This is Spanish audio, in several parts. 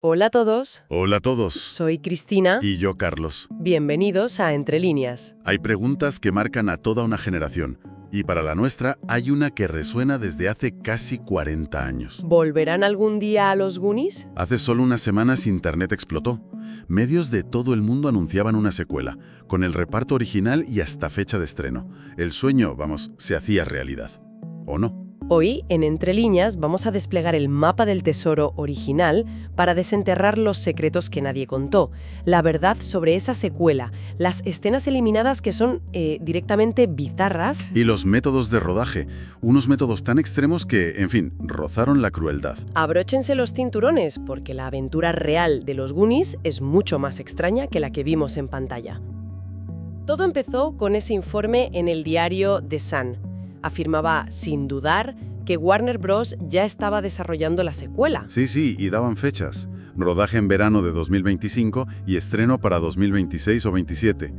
Hola a todos, Hola a todos. soy Cristina. Y yo, Carlos. Bienvenidos a Entre Líneas. Hay preguntas que marcan a toda una generación. Y para la nuestra hay una que resuena desde hace casi 40 años. ¿Volverán algún día a los Goonies? Hace solo unas semanas Internet explotó. Medios de todo el mundo anunciaban una secuela, con el reparto original y hasta fecha de estreno. El sueño, se hacía realidad. ¿O no? Hoy, en Entre Líneas, vamos a desplegar el mapa del tesoro original para desenterrar los secretos que nadie contó, la verdad sobre esa secuela, las escenas eliminadas que son directamente bizarras. Y los métodos de rodaje, unos métodos tan extremos que, en fin, rozaron la crueldad. Abróchense los cinturones, porque la aventura real de los Goonies es mucho más extraña que la que vimos en pantalla. Todo empezó con ese informe en el diario The Sun. Afirmaba, sin dudar, que Warner Bros. Ya estaba desarrollando la secuela. Sí, y daban fechas. Rodaje en verano de 2025 y estreno para 2026 o 27.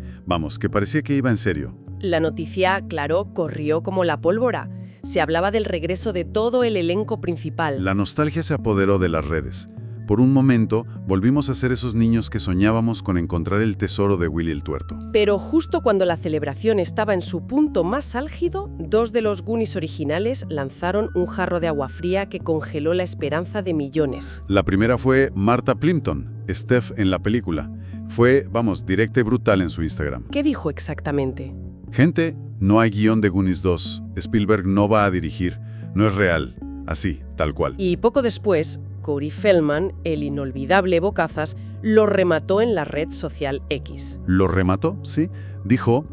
Que parecía que iba en serio. La noticia, claro, corrió como la pólvora. Se hablaba del regreso de todo el elenco principal. La nostalgia se apoderó de las redes. Por un momento, volvimos a ser esos niños que soñábamos con encontrar el tesoro de Willy el Tuerto. Pero justo cuando la celebración estaba en su punto más álgido, dos de los Goonies originales lanzaron un jarro de agua fría que congeló la esperanza de millones. La primera fue Martha Plimpton, Steph en la película. Fue, directa y brutal en su Instagram. ¿Qué dijo exactamente? Gente, no hay guión de Goonies 2. Spielberg no va a dirigir. No es real. Así, tal cual. Y poco después, Corey Feldman, el inolvidable Bocazas, lo remató en la red social X. ¿Lo remató? Sí. Dijo,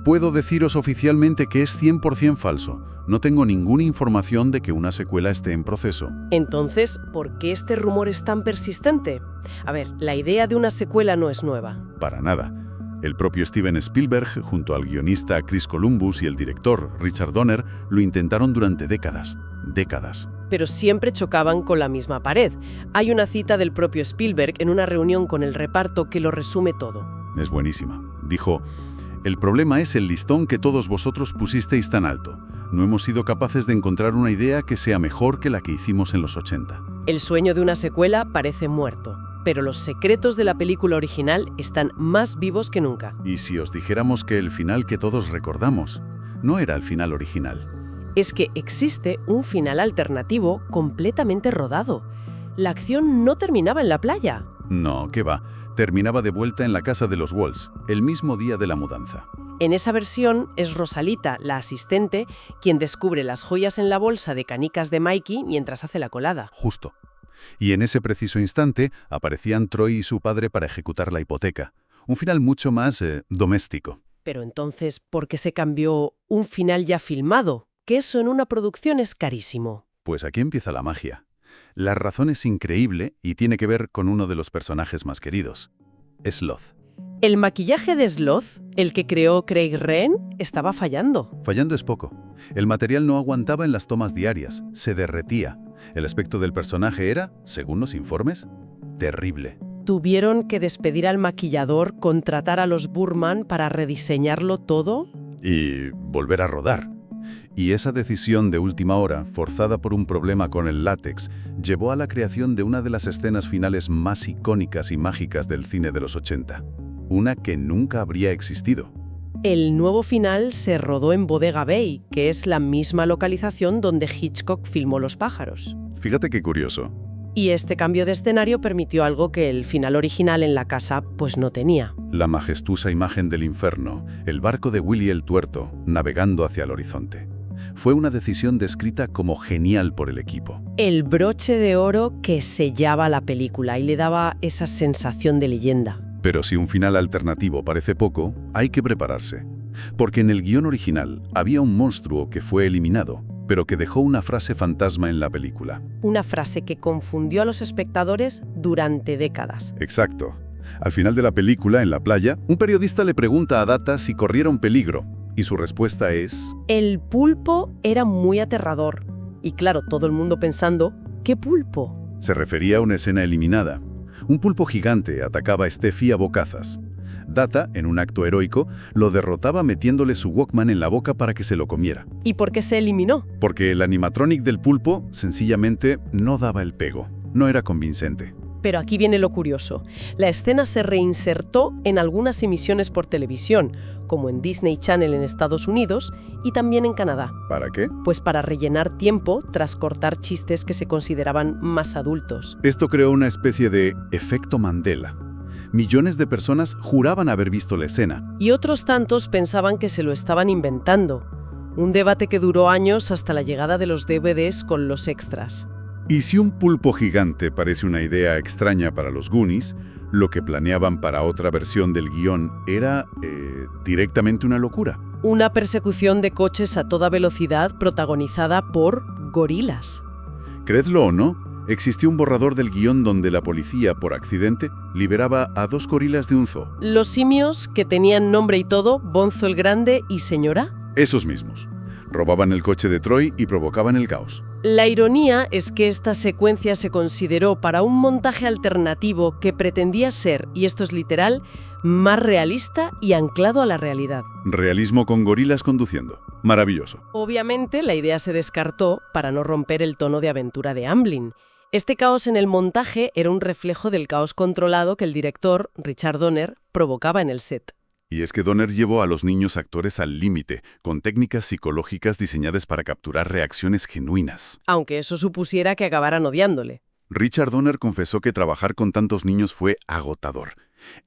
puedo deciros oficialmente que es 100% falso. No tengo ninguna información de que una secuela esté en proceso. Entonces, ¿por qué este rumor es tan persistente? A ver, la idea de una secuela no es nueva. Para nada. El propio Steven Spielberg, junto al guionista Chris Columbus y el director Richard Donner, lo intentaron durante décadas. Pero siempre chocaban con la misma pared. Hay una cita del propio Spielberg en una reunión con el reparto que lo resume todo. Es buenísima. Dijo, el problema es el listón que todos vosotros pusisteis tan alto. No hemos sido capaces de encontrar una idea que sea mejor que la que hicimos en los 80. El sueño de una secuela parece muerto, pero los secretos de la película original están más vivos que nunca. Y si os dijéramos que el final que todos recordamos no era el final original. Es que existe un final alternativo completamente rodado. La acción no terminaba en la playa. No, ¿qué va? Terminaba de vuelta en la casa de los Walls, el mismo día de la mudanza. En esa versión es Rosalita, la asistente, quien descubre las joyas en la bolsa de canicas de Mikey mientras hace la colada. Justo. Y en ese preciso instante aparecían Troy y su padre para ejecutar la hipoteca. Un final mucho más doméstico. Pero entonces, ¿por qué se cambió un final ya filmado? Que eso en una producción es carísimo. Pues aquí empieza la magia. La razón es increíble y tiene que ver con uno de los personajes más queridos, Sloth. El maquillaje de Sloth, el que creó Craig Wren, estaba fallando. Fallando es poco. El material no aguantaba en las tomas diarias, se derretía. El aspecto del personaje era, según los informes, terrible. ¿Tuvieron que despedir al maquillador, contratar a los Burman para rediseñarlo todo? Y volver a rodar. Y esa decisión de última hora, forzada por un problema con el látex, llevó a la creación de una de las escenas finales más icónicas y mágicas del cine de los 80. Una que nunca habría existido. El nuevo final se rodó en Bodega Bay, que es la misma localización donde Hitchcock filmó Los pájaros. Fíjate qué curioso. Y este cambio de escenario permitió algo que el final original en la casa pues no tenía. La majestuosa imagen del infierno, el barco de Willy el Tuerto, navegando hacia el horizonte. Fue una decisión descrita como genial por el equipo. El broche de oro que sellaba la película y le daba esa sensación de leyenda. Pero si un final alternativo parece poco, hay que prepararse. Porque en el guión original había un monstruo que fue eliminado, pero que dejó una frase fantasma en la película. Una frase que confundió a los espectadores durante décadas. Exacto. Al final de la película, en la playa, un periodista le pregunta a Data si corriera un peligro, y su respuesta es... El pulpo era muy aterrador. Y claro, todo el mundo pensando, ¿qué pulpo? Se refería a una escena eliminada. Un pulpo gigante atacaba a Steffi a bocazas. Data, en un acto heroico, lo derrotaba metiéndole su Walkman en la boca para que se lo comiera. ¿Y por qué se eliminó? Porque el animatronic del pulpo sencillamente no daba el pego, no era convincente. Pero aquí viene lo curioso. La escena se reinsertó en algunas emisiones por televisión, como en Disney Channel en Estados Unidos y también en Canadá. ¿Para qué? Pues para rellenar tiempo tras cortar chistes que se consideraban más adultos. Esto creó una especie de efecto Mandela. Millones de personas juraban haber visto la escena. Y otros tantos pensaban que se lo estaban inventando. Un debate que duró años hasta la llegada de los DVDs con los extras. Y si un pulpo gigante parece una idea extraña para los Goonies, lo que planeaban para otra versión del guión era directamente una locura. Una persecución de coches a toda velocidad protagonizada por gorilas. Creedlo o no, existió un borrador del guión donde la policía, por accidente, liberaba a 2 gorilas de un zoo. Los simios, que tenían nombre y todo, Bonzo el Grande y Señora. Esos mismos. Robaban el coche de Troy y provocaban el caos. La ironía es que esta secuencia se consideró para un montaje alternativo que pretendía ser, y esto es literal, más realista y anclado a la realidad. Realismo con gorilas conduciendo. Maravilloso. Obviamente, la idea se descartó para no romper el tono de aventura de Amblin. Este caos en el montaje era un reflejo del caos controlado que el director, Richard Donner, provocaba en el set. Y es que Donner llevó a los niños actores al límite, con técnicas psicológicas diseñadas para capturar reacciones genuinas. Aunque eso supusiera que acabaran odiándole. Richard Donner confesó que trabajar con tantos niños fue agotador.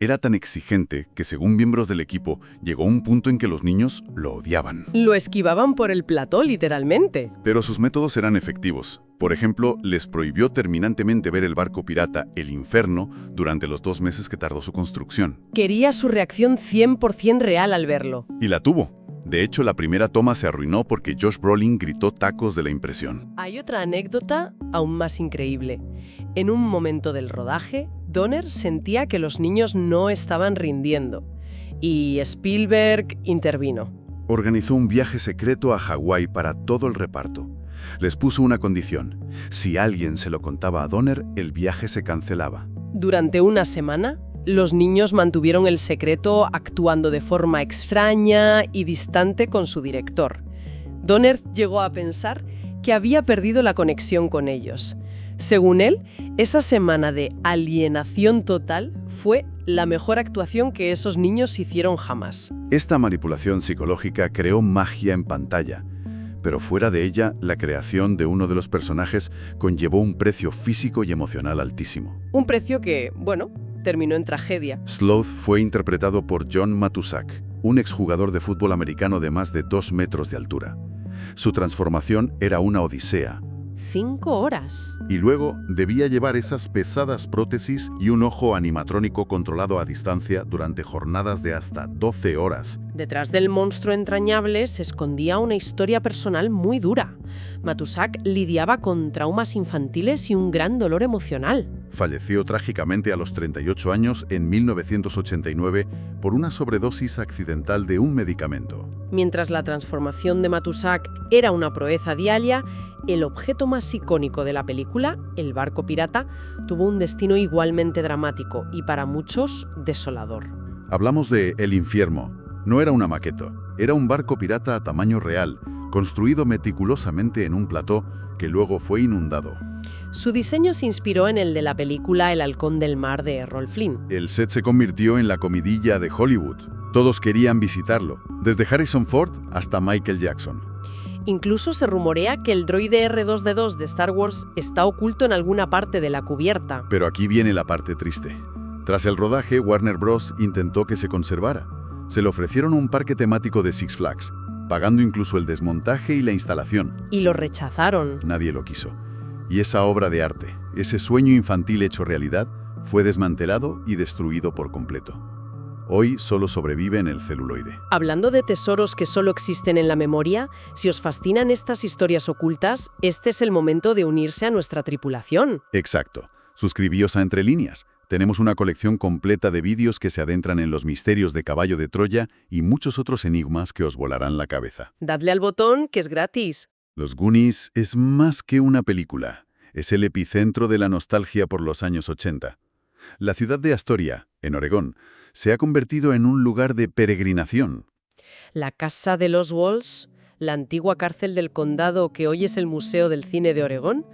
Era tan exigente que, según miembros del equipo, llegó un punto en que los niños lo odiaban. Lo esquivaban por el plató, literalmente. Pero sus métodos eran efectivos. Por ejemplo, les prohibió terminantemente ver el barco pirata El Inferno durante los 2 meses que tardó su construcción. Quería su reacción 100% real al verlo. Y la tuvo. De hecho, la primera toma se arruinó porque Josh Brolin gritó tacos de la impresión. Hay otra anécdota aún más increíble. En un momento del rodaje, Donner sentía que los niños no estaban rindiendo. Y Spielberg intervino. Organizó un viaje secreto a Hawái para todo el reparto. Les puso una condición. Si alguien se lo contaba a Donner, el viaje se cancelaba. Durante una semana, los niños mantuvieron el secreto actuando de forma extraña y distante con su director. Donner llegó a pensar que había perdido la conexión con ellos. Según él, esa semana de alienación total fue la mejor actuación que esos niños hicieron jamás. Esta manipulación psicológica creó magia en pantalla, pero fuera de ella, la creación de uno de los personajes conllevó un precio físico y emocional altísimo. Un precio que, bueno, terminó en tragedia. Sloth fue interpretado por John Matuszak, un exjugador de fútbol americano de más de 2 metros de altura. Su transformación era una odisea. 5 horas. Y luego debía llevar esas pesadas prótesis y un ojo animatrónico controlado a distancia durante jornadas de hasta 12 horas. Detrás del monstruo entrañable se escondía una historia personal muy dura. Matuszak lidiaba con traumas infantiles y un gran dolor emocional. Falleció trágicamente a los 38 años en 1989 por una sobredosis accidental de un medicamento. Mientras la transformación de Matuszak era una proeza diaria, el objeto más icónico de la película, el barco pirata, tuvo un destino igualmente dramático y para muchos desolador. Hablamos de El Infierno. No era una maqueta, era un barco pirata a tamaño real, construido meticulosamente en un plató que luego fue inundado. Su diseño se inspiró en el de la película El halcón del mar de Errol Flynn. El set se convirtió en la comidilla de Hollywood. Todos querían visitarlo, desde Harrison Ford hasta Michael Jackson. Incluso se rumorea que el droide R2D2 de Star Wars está oculto en alguna parte de la cubierta. Pero aquí viene la parte triste. Tras el rodaje, Warner Bros. Intentó que se conservara. Se le ofrecieron un parque temático de Six Flags, pagando incluso el desmontaje y la instalación. Y lo rechazaron. Nadie lo quiso. Y esa obra de arte, ese sueño infantil hecho realidad, fue desmantelado y destruido por completo. Hoy solo sobrevive en el celuloide. Hablando de tesoros que solo existen en la memoria, si os fascinan estas historias ocultas, este es el momento de unirse a nuestra tripulación. Exacto. Suscribíos a Entre Líneas. Tenemos una colección completa de vídeos que se adentran en los misterios de Caballo de Troya y muchos otros enigmas que os volarán la cabeza. Dadle al botón, que es gratis. Los Goonies es más que una película. Es el epicentro de la nostalgia por los años 80. La ciudad de Astoria, en Oregón, se ha convertido en un lugar de peregrinación. La casa de los Walls, la antigua cárcel del condado que hoy es el Museo del Cine de Oregón,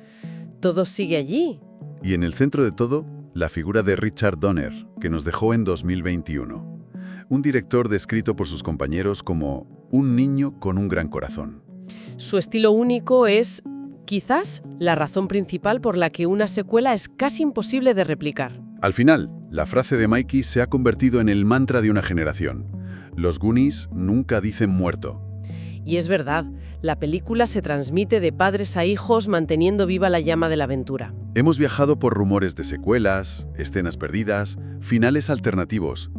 todo sigue allí. Y en el centro de todo, la figura de Richard Donner, que nos dejó en 2021. Un director descrito por sus compañeros como un niño con un gran corazón. Su estilo único es, quizás, la razón principal por la que una secuela es casi imposible de replicar. Al final, la frase de Mikey se ha convertido en el mantra de una generación. Los Goonies nunca dicen muerto. Y es verdad, la película se transmite de padres a hijos manteniendo viva la llama de la aventura. Hemos viajado por rumores de secuelas, escenas perdidas, finales alternativos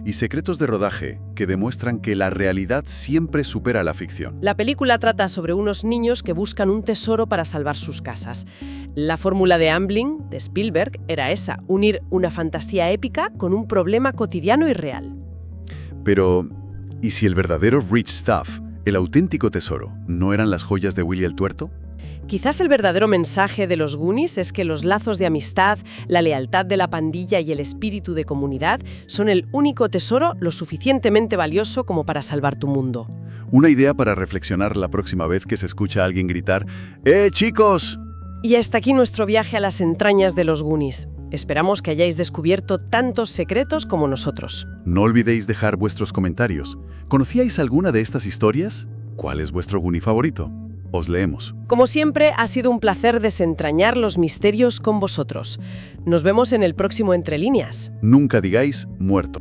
y secretos de rodaje que demuestran que la realidad siempre supera la ficción. La película trata sobre unos niños que buscan un tesoro para salvar sus casas. La fórmula de Amblin, de Spielberg, era esa, unir una fantasía épica con un problema cotidiano y real. Pero, ¿y si el verdadero Rich Stuff, el auténtico tesoro, no eran las joyas de Willy el Tuerto? Quizás el verdadero mensaje de los Goonies es que los lazos de amistad, la lealtad de la pandilla y el espíritu de comunidad son el único tesoro lo suficientemente valioso como para salvar tu mundo. Una idea para reflexionar la próxima vez que se escucha a alguien gritar chicos! Y hasta aquí nuestro viaje a las entrañas de los Goonies. Esperamos que hayáis descubierto tantos secretos como nosotros. No olvidéis dejar vuestros comentarios. ¿Conocíais alguna de estas historias? ¿Cuál es vuestro Goonie favorito? Os leemos. Como siempre, ha sido un placer desentrañar los misterios con vosotros. Nos vemos en el próximo Entre Líneas. Nunca digáis muerto.